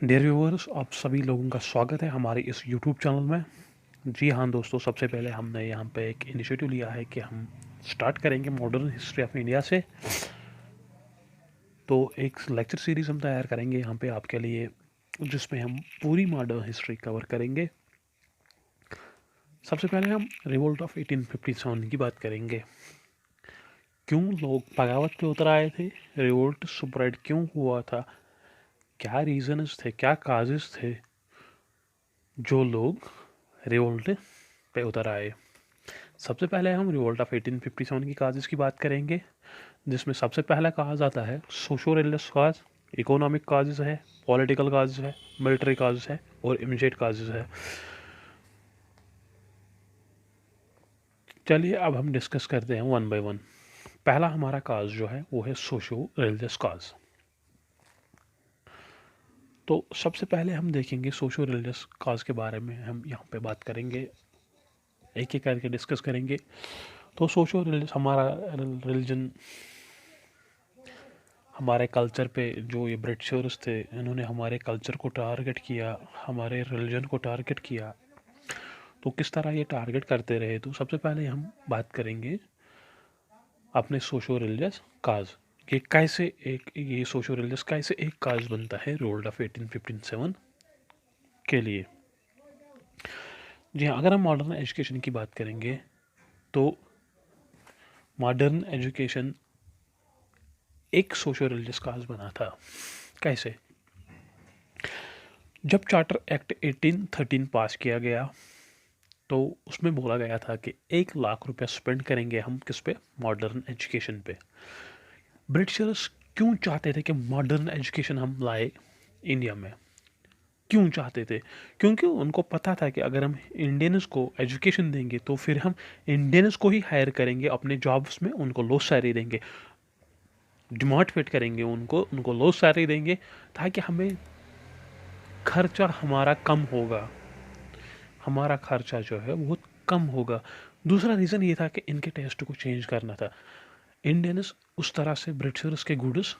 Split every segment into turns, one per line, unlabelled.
Dear viewers, आप सभी लोगों का स्वागत है हमारे इस यूट्यूब चैनल में। जी हाँ दोस्तों, सबसे पहले हमने यहाँ पे एक इनिशिएटिव लिया है कि हम स्टार्ट करेंगे मॉडर्न हिस्ट्री ऑफ इंडिया से। तो एक लेक्चर सीरीज़ हम तैयार करेंगे यहाँ पे आपके लिए, जिसमें हम पूरी मॉडर्न हिस्ट्री कवर करेंगे। सबसे पहले हम रिवोल्ट ऑफ 1857 की बात करेंगे। क्यों लोग बगावत पे उतर आए थे, रिवोल्ट स्प्रेड क्यों हुआ था, क्या रीजंस थे, क्या काजेस थे जो लोग रिवोल्ट पे उतर आए। सबसे पहले हम रिवोल्ट ऑफ 1857 की काजेस की बात करेंगे, जिसमें सबसे पहला काज आता है सोशो रिलीजियस काज, इकोनॉमिक काजेस है, पॉलिटिकल काजेस है, मिलिट्री काजेस है और इमीडिएट काजेस है। चलिए अब हम डिस्कस करते हैं वन बाय वन। पहला हमारा काज जो है वो है सोशो रिलीजियस काज। तो सबसे पहले हम देखेंगे सोशो रिलीजियस काज के बारे में, हम यहाँ पे बात करेंगे, एक एक करके डिस्कस करेंगे। तो सोशो रिलीजियस हमारा रिलीजन, हमारे कल्चर पे जो ये ब्रिटिशर्स थे इन्होंने हमारे कल्चर को टारगेट किया, हमारे रिलीजन को टारगेट किया। तो किस तरह ये टारगेट करते रहे, तो सबसे पहले हम बात करेंगे अपने सोशो रिलीजियस काज कि कैसे ये सोशो रिलीजियस कैसे एक काज बनता है रिवोल्ट ऑफ 1857 के लिए। जी हाँ, अगर हम मॉडर्न एजुकेशन की बात करेंगे तो मॉडर्न एजुकेशन एक सोशो रिलीजियस काज बना था। कैसे? जब चार्टर एक्ट 1813 पास किया गया तो उसमें बोला गया था कि 1 लाख रुपया स्पेंड करेंगे हम किस पे, मॉडर्न एजुकेशन पे। ब्रिटिशर्स क्यों चाहते थे कि मॉडर्न एजुकेशन हम लाए इंडिया में? क्यों चाहते थे? क्योंकि उनको पता था कि अगर हम इंडियंस को एजुकेशन देंगे तो फिर हम इंडियंस को ही हायर करेंगे अपने जॉब्स में, उनको लो सैलरी देंगे, डिमोटिवेट करेंगे उनको उनको लो सैलरी देंगे, ताकि हमें खर्चा हमारा कम होगा, हमारा खर्चा जो है बहुत कम होगा। दूसरा रीज़न ये था कि इनके टेस्ट को चेंज करना था। इंडियंस उस तरह से ब्रिटिशर्स के गुड्स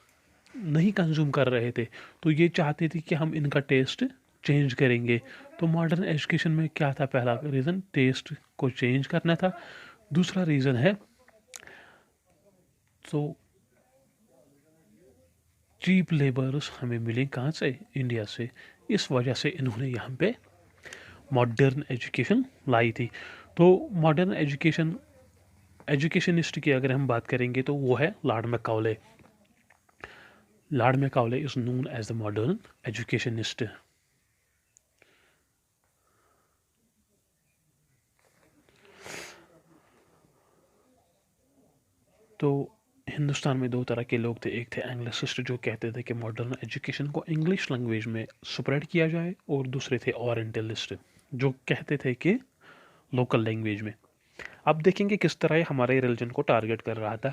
नहीं कंज्यूम कर रहे थे, तो ये चाहते थे कि हम इनका टेस्ट चेंज करेंगे। तो मॉडर्न एजुकेशन में क्या था? पहला रीज़न टेस्ट को चेंज करना था। दूसरा रीज़न है तो चीप लेबर्स हमें मिले कहाँ से? इंडिया से। इस वजह से इन्होंने यहाँ पे मॉडर्न एजुकेशन लाई थी। तो मॉडर्न एजुकेशनिस्ट की अगर हम बात करेंगे तो वो है lord Macaulay. Lord Macaulay is known as the modern educationist. तो हिंदुस्तान में दो तरह के लोग थे, एक थे एंग्लिसिस्ट जो कहते थे कि मॉडर्न एजुकेशन को इंग्लिश लैंग्वेज में स्प्रेड किया जाए, और दूसरे थे ओरिएंटलिस्ट जो कहते थे कि लोकल लैंग्वेज में। अब देखेंगे किस तरह ये हमारे रिलीजन को टारगेट कर रहा था।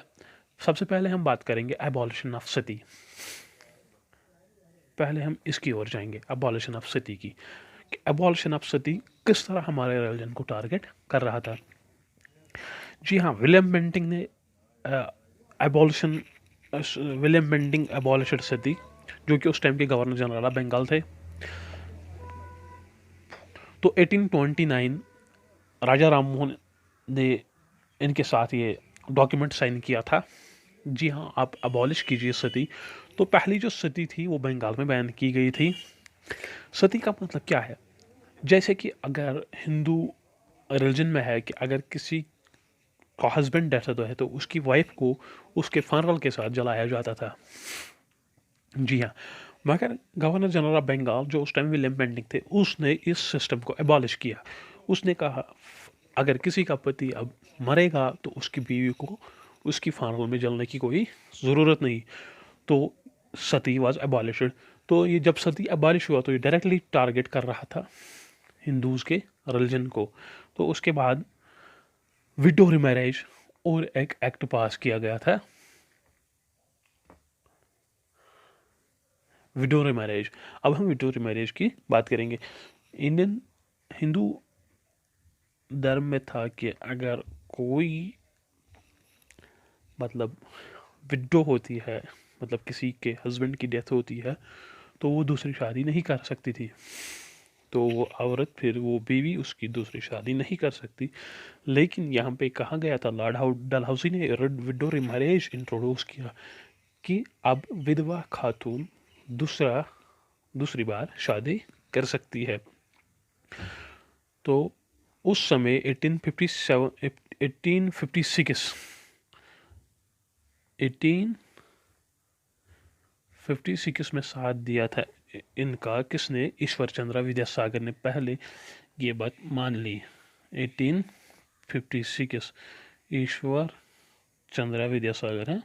सबसे पहले हम बात करेंगे एबॉलिशन ऑफ सती। पहले हम इसकी ओर जाएंगे, एबॉलिशन ऑफ सती की। एबॉलिशन ऑफ सती किस तरह हमारे रिलीजन को टारगेट कर रहा था। जी हाँ, एबॉलिशन विलियम बेंटिंग एबॉलिशड सती, जो कि उस टाइम के गवर्नर जनरल ऑफ बंगाल थे। तो 1829 राजा राम मोहन ने इनके साथ ये डॉक्यूमेंट साइन किया था। जी हाँ, आप अबॉलिश कीजिए सती। तो पहली जो सती थी वो बंगाल में बैन की गई थी। सती का मतलब क्या है? जैसे कि अगर हिंदू रिलीजन में है कि अगर किसी का हस्बैंड डेथ होता है तो उसकी वाइफ को उसके फनरल के साथ जलाया जाता था। जी हाँ, मगर गवर्नर जनरल ऑफ बंगाल जो उस टाइम विलियम बेंटिंग थे, उसने इस सिस्टम को एबॉलिश किया। उसने कहा अगर किसी का पति अब मरेगा तो उसकी बीवी को उसकी फनरल में जलने की कोई ज़रूरत नहीं। तो सती वॉज एबॉलिश्ड। तो ये जब सती एबॉलिश हुआ तो ये डायरेक्टली टारगेट कर रहा था हिंदूज के रिलीजन को। तो उसके बाद विडो रिमैरेज और एक एक्ट पास किया गया था, विडो रिमैरेज। अब हम विडो रिमैरेज की बात करेंगे। इंडियन हिंदू धर्म में था कि अगर कोई मतलब विडो होती है, मतलब किसी के हस्बैंड की डेथ होती है, तो वो दूसरी शादी नहीं कर सकती थी। तो वो औरत फिर वो बीवी उसकी दूसरी शादी नहीं कर सकती। लेकिन यहाँ पे कहा गया था, लॉर्ड डलहौसी ने विडो रिमैरेज इंट्रोड्यूस किया कि अब विधवा खातून दूसरी बार शादी कर सकती है। तो उस समय 1856 में साथ दिया था इनका किसने? ईश्वर चंद्र विद्यासागर ने पहले ये बात मान ली। 1856 ईश्वर चंद्र विद्यासागर है,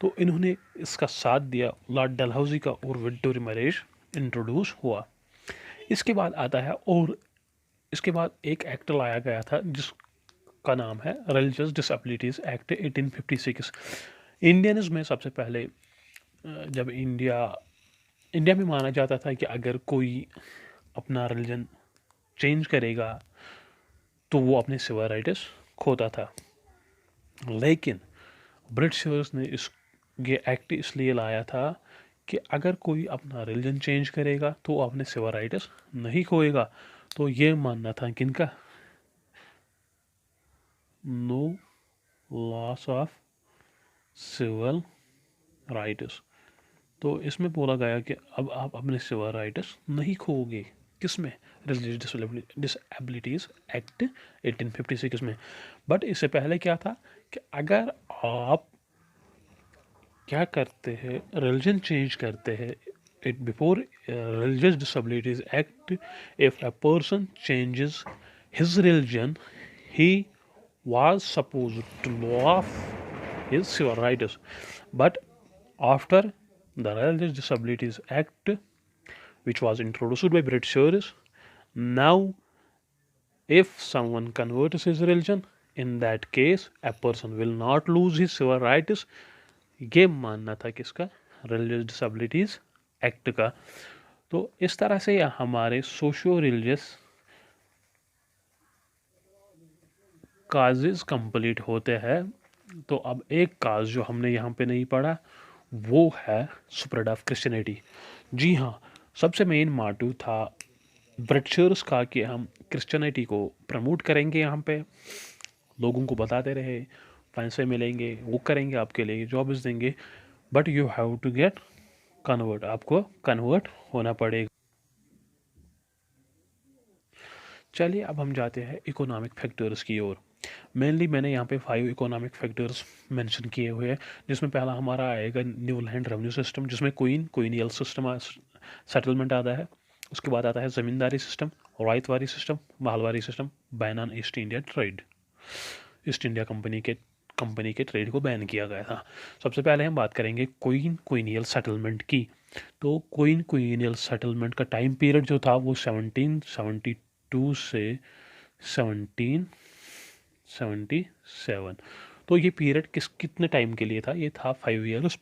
तो इन्होंने इसका साथ दिया लॉर्ड डलहौजी का और विडो रिमैरेज इंट्रोड्यूस हुआ। इसके बाद आता है, और इसके बाद एक एक्ट लाया गया था जिसका नाम है रिलीजियस डिसेबिलिटीज एक्ट 1856। इंडियंस में सबसे पहले जब इंडिया में माना जाता था कि अगर कोई अपना रिलीजन चेंज करेगा तो वो अपने सिविल राइट्स खोता था। लेकिन ब्रिटिशर्स ने ये एक्ट इसलिए लाया था कि अगर कोई अपना रिलीजन चेंज करेगा तो वो अपने सिविल राइट्स नहीं खोएगा। तो ये मानना था किनका? No loss of civil rights. तो इसमें बोला गया कि अब आप अपने सिविल राइट्स नहीं खोओगे। किसमें? रिलीजियस डिसेबिलिटीज एक्ट 1856 में। बट इससे पहले क्या था कि अगर आप क्या करते हैं, रिलीजन चेंज करते हैं, it before religious disabilities act, if a person changes his religion, he was supposed to lose his civil rights. But after the religious disabilities act, which was introduced by Britishers, now if someone converts his religion, in that case a person will not lose his civil rights. ये मानना था किसका? Religious disabilities act का। तो इस तरह से हमारे सोशियो रिलीजियस काजेज कंप्लीट होते हैं। तो अब एक काज जो हमने यहाँ पे नहीं पढ़ा वो है स्प्रेड ऑफ क्रिश्चियनिटी। जी हाँ, सबसे मेन मोटिव था ब्रिटिशर्स का कि हम क्रिश्चियनिटी को प्रमोट करेंगे, यहाँ पे लोगों को बताते रहे, पैसे मिलेंगे, वो करेंगे, आपके लिए जॉब्स देंगे, but you have to get convert, आपको कन्वर्ट होना पड़ेगा। चलिए अब हम जाते हैं इकोनॉमिक फैक्टर्स की ओर। मेनली मैंने यहाँ पे 5 इकोनॉमिक फैक्टर्स मेंशन किए हुए हैं, जिसमें पहला हमारा आएगा न्यू लैंड रेवेन्यू सिस्टम, जिसमें क्वीनियल सिस्टम सेटलमेंट आता है। उसके बाद आता है zamindari system, ryotwari system, mahalwari system, ban on East India trade. East India company के ट्रेड को बैन किया गया था। सबसे पहले हम बात करेंगे क्वीनियल सेटलमेंट की। तो क्वीनियल सेटलमेंट का टाइम पीरियड जो था वो 1772 से 1777। तो ये पीरियड कितने टाइम के लिए था? ये था 5 ईयर्स।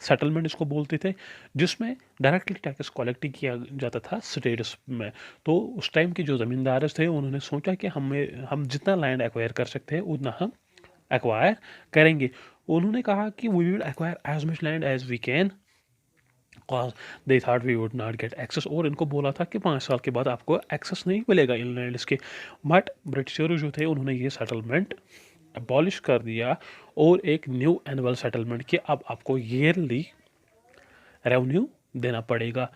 सेटलमेंट इसको बोलते थे, जिसमें डायरेक्टली टैक्स कलेक्ट किया जाता था स्टेट्स में। तो उस टाइम के जो ज़मींदार थे उन्होंने सोचा कि हम जितना लैंड एक्वायर कर सकते हैं उतना हम एक्वायर करेंगे। उन्होंने कहा कि we will acquire as much land as we can, they thought we would not get access. और इनको बोला था कि 5 साल के बाद आपको एक्सेस नहीं मिलेगा इन लैंड्स के। बट ब्रिटिशर जो थे उन्होंने ये सेटलमेंट अबॉलिश कर दिया और एक न्यू एनुअल सेटलमेंट किया। अब आपको ईयरली रेवेन्यू देना पड़ेगा।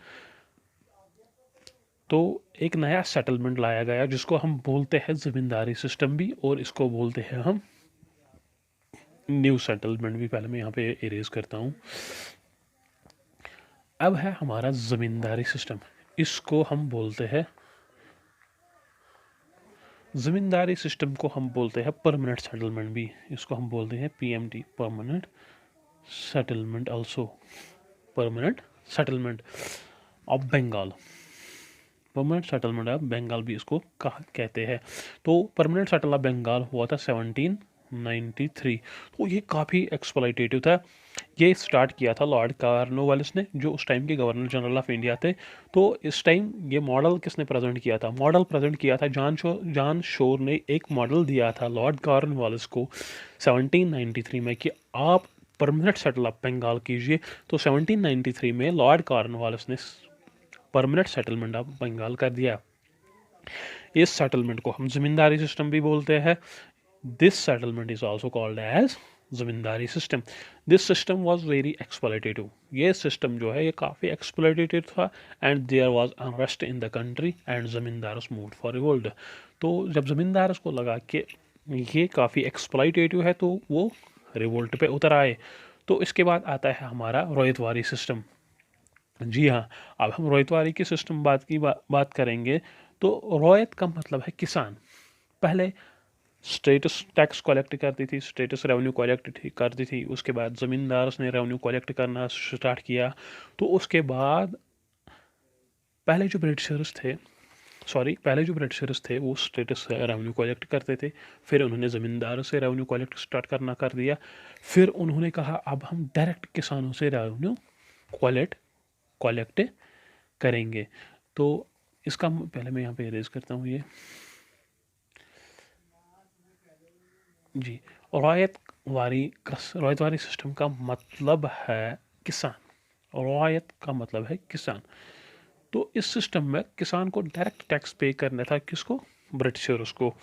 तो एक नया सेटलमेंट लाया गया जिसको हम बोलते हैं ज़मींदारी सिस्टम भी, और इसको बोलते हैं हम न्यू सेटलमेंट भी। पहले मैं यहाँ पे इरेज करता हूँ। अब है हमारा ज़मींदारी सिस्टम, इसको हम बोलते हैं ज़मींदारी सिस्टम को हम बोलते हैं परमानेंट सेटलमेंट भी। इसको हम बोलते हैं PMT, permanent settlement, also permanent settlement of Bengal. Permanent settlement of Bengal भी इसको कहते हैं। तो परमानेंट सेटल ऑफ बंगाल हुआ था 1793। तो ये काफ़ी एक्सप्लॉइटेटिव था। ये स्टार्ट किया था लॉर्ड कॉर्नवालिस ने, जो उस टाइम के गवर्नर जनरल ऑफ इंडिया थे। तो इस टाइम ये मॉडल किसने प्रेजेंट किया था? मॉडल प्रेजेंट किया था जॉन शोर ने एक मॉडल दिया था लॉर्ड कॉर्नवालिस को 1793 में कि आप परमानेंट सेटल ऑफ बंगाल कीजिए। तो 1793 में लॉर्ड कॉर्नवालिस ने परमानेंट सेटलमेंट ऑफ बंगाल कर दिया। इस सेटलमेंट को हम जमींदारी सिस्टम भी बोलते हैं। This settlement is also called as zamindari system. This system was very exploitative. ये सिस्टम जो है ये काफ़ी एक्सप्लॉयटेटिव था and there was unrest in the country and zamindars moved for revolt. तो जब जमींदार्स को लगा कि ये काफ़ी एक्सप्लॉयटेटिव है तो वो रिवोल्ट पे उतर आए। तो इसके बाद आता है हमारा रोहितवारी सिस्टम। जी हाँ, अब हम रोहितवारी के सिस्टम बात करेंगे। तो रोहित का मतलब है किसान। पहले स्टेटस टैक्स कलेक्ट करती थी, स्टेटस रेवेन्यू कलेक्ट करती थी। उसके बाद ज़मींदार ने रेवेन्यू कलेक्ट करना स्टार्ट किया। तो उसके बाद पहले जो ब्रिटिशर्स थे वो स्टेटस रेवेन्यू कलेक्ट करते थे। फिर उन्होंने ज़मींदार से रेवेन्यू कलेक्ट स्टार्ट करना कर दिया। फिर उन्होंने कहा अब हम डायरेक्ट किसानों से रेवेन्यू कलेक्ट करेंगे। तो इसका पहले मैं यहाँ पे इरेज करता हूँ ये जी। रॉयतवारी सिस्टम का मतलब है किसान। रॉयत का मतलब है किसान। तो इस सिस्टम में किसान को डायरेक्ट टैक्स पे करना था, किसको? ब्रिटिशर्स को।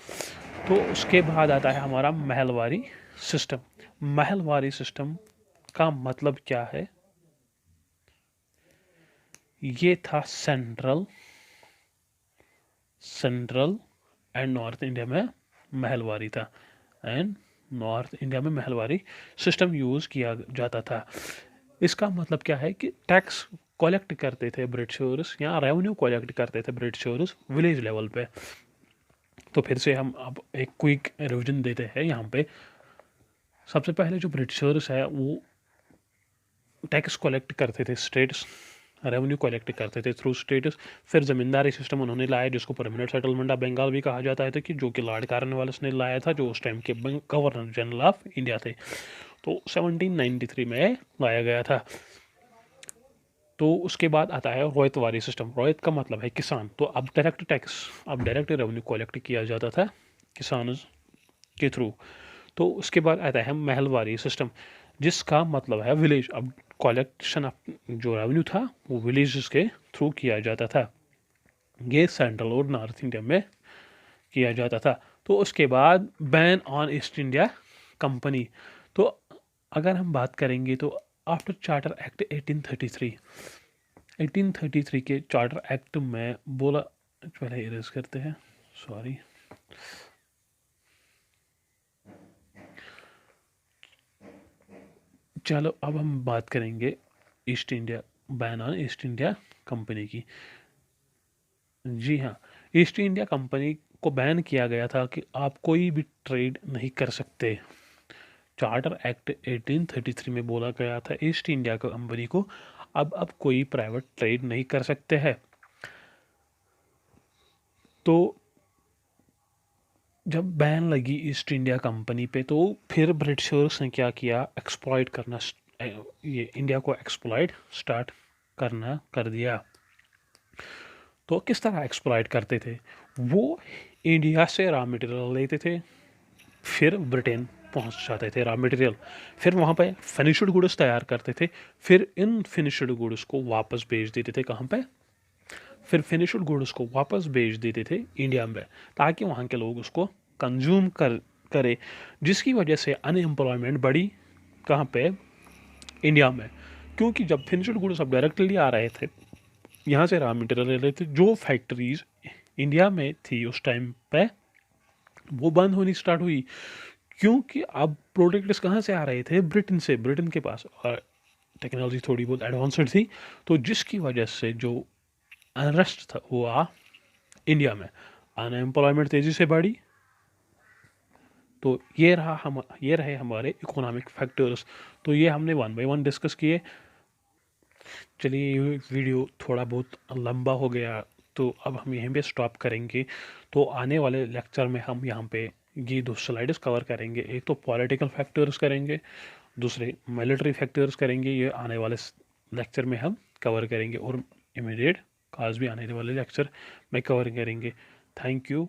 तो उसके बाद आता है हमारा महलवारी सिस्टम। महलवारी सिस्टम का मतलब क्या है? ये था सेंट्रल एंड नॉर्थ इंडिया में महलवारी था एंड नॉर्थ इंडिया में महलवारी सिस्टम यूज़ किया जाता था। इसका मतलब क्या है कि टैक्स कलेक्ट करते थे ब्रिटिशर्स या रेवेन्यू कलेक्ट करते थे ब्रिटिशर्स विलेज लेवल पे। तो फिर से हम अब एक क्विक रिविजन देते हैं यहाँ पे। सबसे पहले जो ब्रिटिशर्स है वो टैक्स कलेक्ट करते थे, स्टेट्स रेवेन्यू कलेक्ट करते थे थ्रू स्टेट्स। फिर ज़मींदारी सिस्टम उन्होंने लाया जिसको परमानेंट सेटलमेंट ऑफ बंगाल भी कहा जाता है, कि जो कि लॉर्ड कॉर्नवालिस ने लाया था, जो उस टाइम के गवर्नर जनरल ऑफ इंडिया थे। तो 1793 में लाया गया था। तो उसके बाद आता है रोहितवारी सिस्टम। रोहित का मतलब है किसान। तो अब डायरेक्ट रेवेन्यू कलेक्ट किया जाता था किसान के थ्रू। तो उसके बाद आता है महलवारी सिस्टम, जिसका मतलब है विलेज। अब कलेक्शन ऑफ जो रेवेन्यू था वो विलेजेस के थ्रू किया जाता था। ये सेंट्रल और नॉर्थ इंडिया में किया जाता था। तो उसके बाद ban on East India company. तो अगर हम बात करेंगे तो आफ्टर चार्टर एक्ट 1833 के चार्टर एक्ट में बोला, पहले इरेज करते हैं, सॉरी। चलो अब हम बात करेंगे east India ban on East India company की। जी हाँ, ईस्ट इंडिया कंपनी को बैन किया गया था कि आप कोई भी ट्रेड नहीं कर सकते। चार्टर एक्ट 1833 में बोला गया था ईस्ट इंडिया कंपनी को अब कोई प्राइवेट ट्रेड नहीं कर सकते हैं। तो जब बैन लगी ईस्ट इंडिया कंपनी पे तो फिर ब्रिटिशर्स ने क्या किया, एक्सप्लॉइट करना, ये इंडिया को एक्सप्लॉइट स्टार्ट करना कर दिया। तो किस तरह एक्सप्लॉइट करते थे? वो इंडिया से रॉ मटेरियल लेते थे, फिर ब्रिटेन पहुंच जाते थे रॉ मटेरियल, फिर वहाँ पे फिनिश्ड गुड्स तैयार करते थे, फिर इन फिनिश्ड गुड्स को वापस भेज देते थे कहाँ पे? फिर फिनिश्ड गुड्स को वापस भेज देते थे इंडिया में, ताकि वहाँ के लोग उसको कंज्यूम करे, जिसकी वजह से अनएम्प्लॉयमेंट बढ़ी कहाँ पे? इंडिया में। क्योंकि जब फिनिश्ड गुड्स अब डायरेक्टली आ रहे थे, यहाँ से रॉ मटेरियल ले रहे थे, जो फैक्ट्रीज इंडिया में थी उस टाइम पे वो बंद होनी स्टार्ट हुई। क्योंकि अब प्रोडक्ट्स कहाँ से आ रहे थे? ब्रिटेन से। ब्रिटेन के पास टेक्नोलॉजी थोड़ी बहुत एडवांस्ड थी, तो जिसकी वजह से जो अनरेस्ट था हुआ इंडिया में, अनएम्प्लॉयमेंट तेज़ी से बढ़ी। तो ये रहे हमारे इकोनॉमिक फैक्टर्स। तो ये हमने 1 बाय 1 डिस्कस किए। चलिए, ये वीडियो थोड़ा बहुत लंबा हो गया, तो अब हम यहीं पे स्टॉप करेंगे। तो आने वाले लेक्चर में हम यहाँ पे ये 2 स्लाइड्स कवर करेंगे। एक तो पॉलिटिकल फैक्टर्स करेंगे, दूसरे मिलिट्री फैक्टर्स करेंगे। ये आने वाले लेक्चर में हम कवर करेंगे, और इमीडिएट कॉल्स भी आने वाले लेक्चर में कवर करेंगे। Thank you.